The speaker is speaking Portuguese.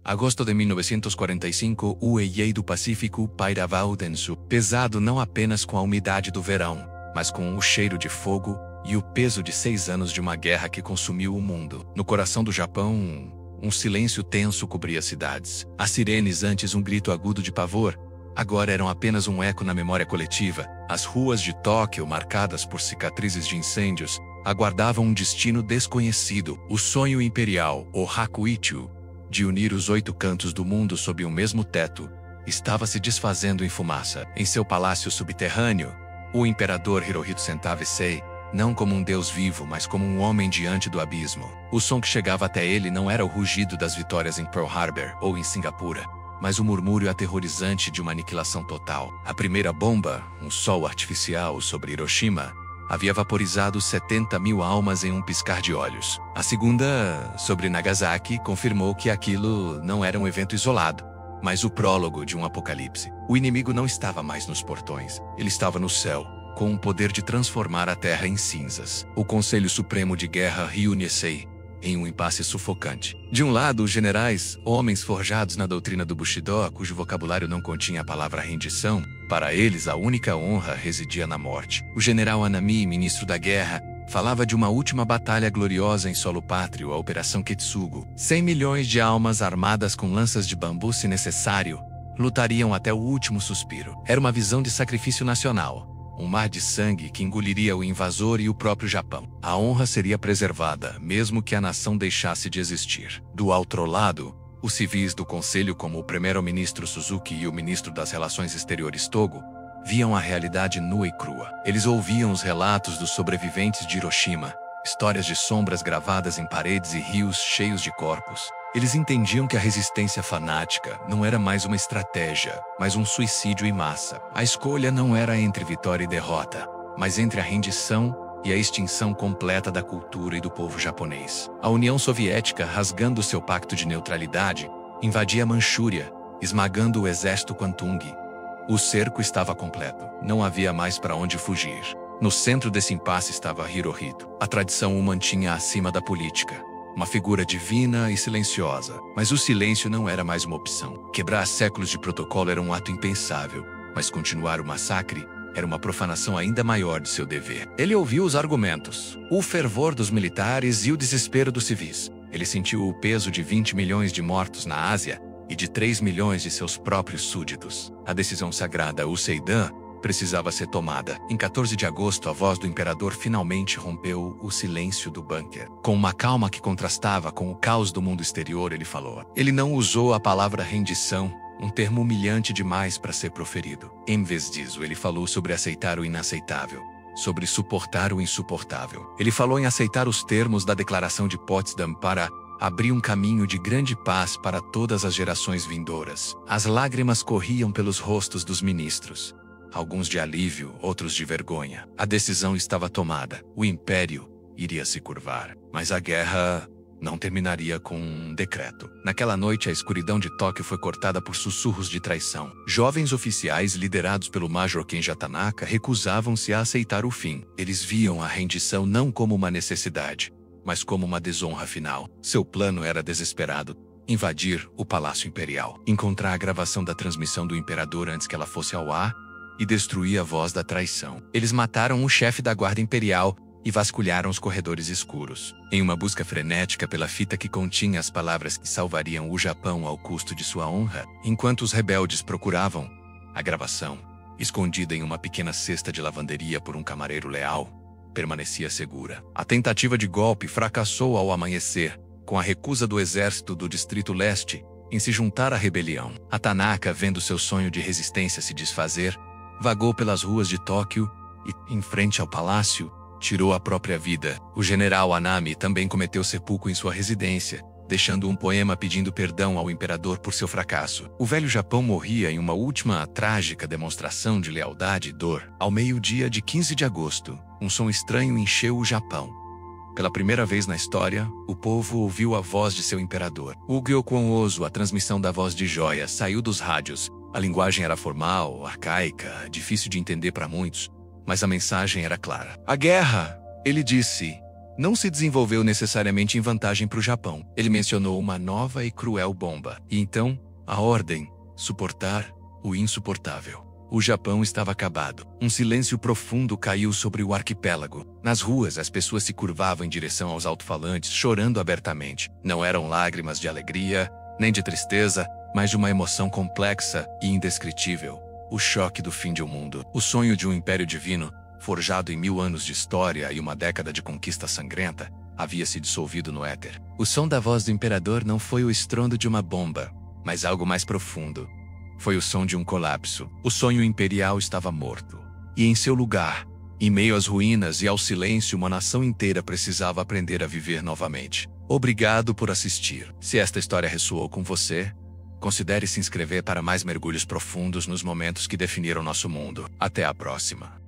Agosto de 1945, o Ei do Pacífico pairava o denso, pesado não apenas com a umidade do verão, mas com o cheiro de fogo e o peso de 6 anos de uma guerra que consumiu o mundo. No coração do Japão, um silêncio tenso cobria as cidades. As sirenes, antes um grito agudo de pavor, agora eram apenas um eco na memória coletiva. As ruas de Tóquio, marcadas por cicatrizes de incêndios, aguardavam um destino desconhecido. O sonho imperial, o Hakuichu, de unir os 8 cantos do mundo sob o mesmo teto, estava se desfazendo em fumaça. Em seu palácio subterrâneo, o imperador Hirohito sentava-se, não como um deus vivo, mas como um homem diante do abismo. O som que chegava até ele não era o rugido das vitórias em Pearl Harbor ou em Singapura, mas o murmúrio aterrorizante de uma aniquilação total. A primeira bomba, um sol artificial sobre Hiroshima, havia vaporizado 70.000 almas em um piscar de olhos. A segunda, sobre Nagasaki, confirmou que aquilo não era um evento isolado, mas o prólogo de um apocalipse. O inimigo não estava mais nos portões, ele estava no céu, com o poder de transformar a terra em cinzas. O Conselho Supremo de Guerra reúne-se em um impasse sufocante. De um lado, os generais, homens forjados na doutrina do Bushido, cujo vocabulário não continha a palavra rendição, para eles a única honra residia na morte. O general Anami, ministro da guerra, falava de uma última batalha gloriosa em solo pátrio, a Operação Kitsugo. 100 milhões de almas armadas com lanças de bambu, se necessário, lutariam até o último suspiro. Era uma visão de sacrifício nacional. Um mar de sangue que engoliria o invasor e o próprio Japão. A honra seria preservada, mesmo que a nação deixasse de existir. Do outro lado, os civis do conselho, como o primeiro-ministro Suzuki e o ministro das Relações Exteriores Togo, viam a realidade nua e crua. Eles ouviam os relatos dos sobreviventes de Hiroshima, histórias de sombras gravadas em paredes e rios cheios de corpos. Eles entendiam que a resistência fanática não era mais uma estratégia, mas um suicídio em massa. A escolha não era entre vitória e derrota, mas entre a rendição e a extinção completa da cultura e do povo japonês. A União Soviética, rasgando seu pacto de neutralidade, invadia a Manchúria, esmagando o exército Kwantung. O cerco estava completo. Não havia mais para onde fugir. No centro desse impasse estava Hirohito. A tradição o mantinha acima da política. Uma figura divina e silenciosa. Mas o silêncio não era mais uma opção. Quebrar séculos de protocolo era um ato impensável, mas continuar o massacre era uma profanação ainda maior de seu dever. Ele ouviu os argumentos, o fervor dos militares e o desespero dos civis. Ele sentiu o peso de 20 milhões de mortos na Ásia e de 3 milhões de seus próprios súditos. A decisão sagrada, o Seidan, precisava ser tomada. Em 14 de agosto, a voz do imperador finalmente rompeu o silêncio do bunker. Com uma calma que contrastava com o caos do mundo exterior, ele falou. Ele não usou a palavra rendição, um termo humilhante demais para ser proferido. Em vez disso, ele falou sobre aceitar o inaceitável, sobre suportar o insuportável. Ele falou em aceitar os termos da Declaração de Potsdam para abrir um caminho de grande paz para todas as gerações vindouras. As lágrimas corriam pelos rostos dos ministros. Alguns de alívio, outros de vergonha. A decisão estava tomada. O império iria se curvar. Mas a guerra não terminaria com um decreto. Naquela noite, a escuridão de Tóquio foi cortada por sussurros de traição. Jovens oficiais, liderados pelo Major Kenja Tanaka, recusavam-se a aceitar o fim. Eles viam a rendição não como uma necessidade, mas como uma desonra final. Seu plano era desesperado. Invadir o Palácio Imperial. Encontrar a gravação da transmissão do imperador antes que ela fosse ao ar e destruir a voz da traição. Eles mataram o chefe da Guarda Imperial e vasculharam os corredores escuros, em uma busca frenética pela fita que continha as palavras que salvariam o Japão ao custo de sua honra. Enquanto os rebeldes procuravam, a gravação, escondida em uma pequena cesta de lavanderia por um camareiro leal, permanecia segura. A tentativa de golpe fracassou ao amanhecer, com a recusa do exército do Distrito Leste em se juntar à rebelião. A Tanaka, vendo seu sonho de resistência se desfazer, vagou pelas ruas de Tóquio e, em frente ao palácio, tirou a própria vida. O general Anami também cometeu sepulcro em sua residência, deixando um poema pedindo perdão ao imperador por seu fracasso. O velho Japão morria em uma última trágica demonstração de lealdade e dor. Ao meio-dia de 15 de agosto, um som estranho encheu o Japão. Pela primeira vez na história, o povo ouviu a voz de seu imperador. O Gyokuon Ozu, a transmissão da voz de joia, saiu dos rádios. A linguagem era formal, arcaica, difícil de entender para muitos, mas a mensagem era clara. A guerra, ele disse, não se desenvolveu necessariamente em vantagem para o Japão. Ele mencionou uma nova e cruel bomba. E então, a ordem: suportar o insuportável. O Japão estava acabado. Um silêncio profundo caiu sobre o arquipélago. Nas ruas, as pessoas se curvavam em direção aos alto-falantes, chorando abertamente. Não eram lágrimas de alegria, nem de tristeza, mas de uma emoção complexa e indescritível. O choque do fim de um mundo. O sonho de um império divino, forjado em 1000 anos de história e uma década de conquista sangrenta, havia se dissolvido no éter. O som da voz do imperador não foi o estrondo de uma bomba, mas algo mais profundo. Foi o som de um colapso. O sonho imperial estava morto. E em seu lugar, em meio às ruínas e ao silêncio, uma nação inteira precisava aprender a viver novamente. Obrigado por assistir. Se esta história ressoou com você, considere se inscrever para mais mergulhos profundos nos momentos que definiram nosso mundo. Até a próxima.